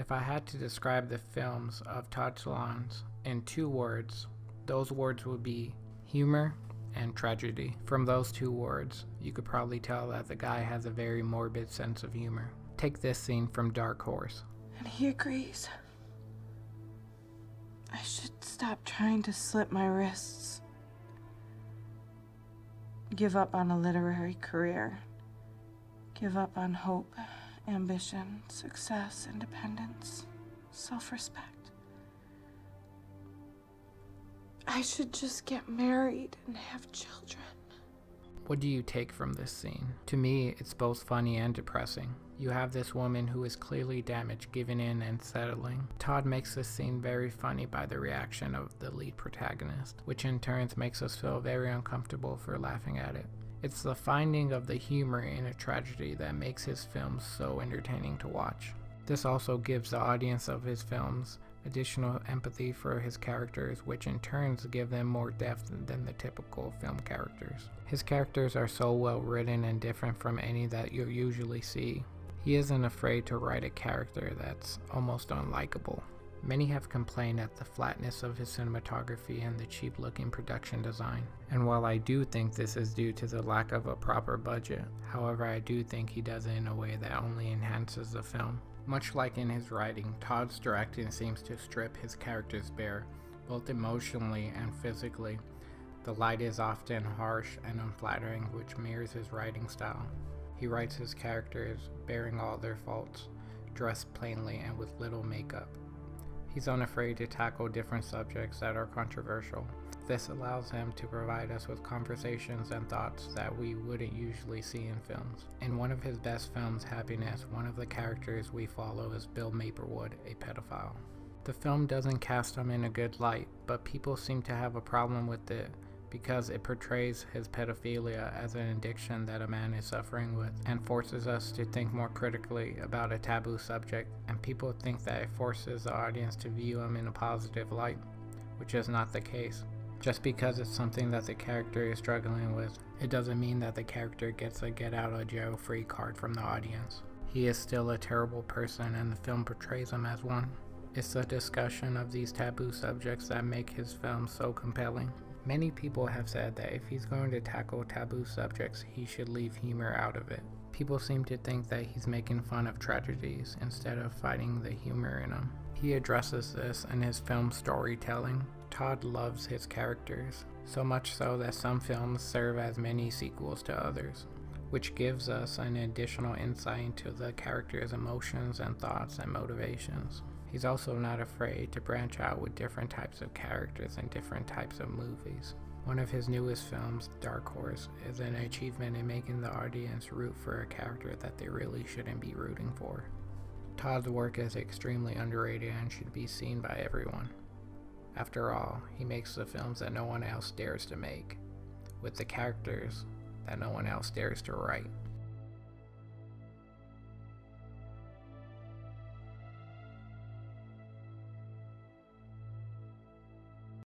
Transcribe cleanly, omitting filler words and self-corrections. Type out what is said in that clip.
If I had to describe the films of Todd Solondz in 2 words, those words would be humor and tragedy. From those 2 words, you could probably tell that the guy has a very morbid sense of humor. Take this scene from Dark Horse. And he agrees. I should stop trying to slit my wrists. Give up on a literary career. Give up on hope, ambition, success, independence, self-respect. I should just get married and have children. What do you take from this scene? To me, it's both funny and depressing. You have this woman who is clearly damaged, giving in and settling. Todd makes this scene very funny by the reaction of the lead protagonist, which in turn makes us feel very uncomfortable for laughing at it. It's the finding of the humor in a tragedy that makes his films so entertaining to watch. This also gives the audience of his films additional empathy for his characters, which in turn give them more depth than the typical film characters. His characters are so well written and different from any that you'll usually see. He isn't afraid to write a character that's almost unlikable. Many have complained at the flatness of his cinematography and the cheap-looking production design. And while I do think this is due to the lack of a proper budget, however, I do think he does it in a way that only enhances the film. Much like in his writing, Todd's directing seems to strip his characters bare, both emotionally and physically. The light is often harsh and unflattering, which mirrors his writing style. He writes his characters bearing all their faults, dressed plainly and with little makeup. He's unafraid to tackle different subjects that are controversial. This allows him to provide us with conversations and thoughts that we wouldn't usually see in films. In one of his best films, Happiness, one of the characters we follow is Bill Maplewood, a pedophile. The film doesn't cast him in a good light, but people seem to have a problem with it because it portrays his pedophilia as an addiction that a man is suffering with and forces us to think more critically about a taboo subject, and people think that it forces the audience to view him in a positive light, which is not the case. Just because it's something that the character is struggling with, it doesn't mean that the character gets a get-out-of-jail-free card from the audience. He is still a terrible person, and the film portrays him as one. It's the discussion of these taboo subjects that make his films so compelling. Many people have said that if he's going to tackle taboo subjects, he should leave humor out of it. People seem to think that he's making fun of tragedies instead of fighting the humor in them. He addresses this in his film storytelling. Todd loves his characters, so much so that some films serve as mini sequels to others, which gives us an additional insight into the character's emotions and thoughts and motivations. He's also not afraid to branch out with different types of characters and different types of movies. One of his newest films, Dark Horse, is an achievement in making the audience root for a character that they really shouldn't be rooting for. Todd's work is extremely underrated and should be seen by everyone. After all, he makes the films that no one else dares to make, with the characters that no one else dares to write.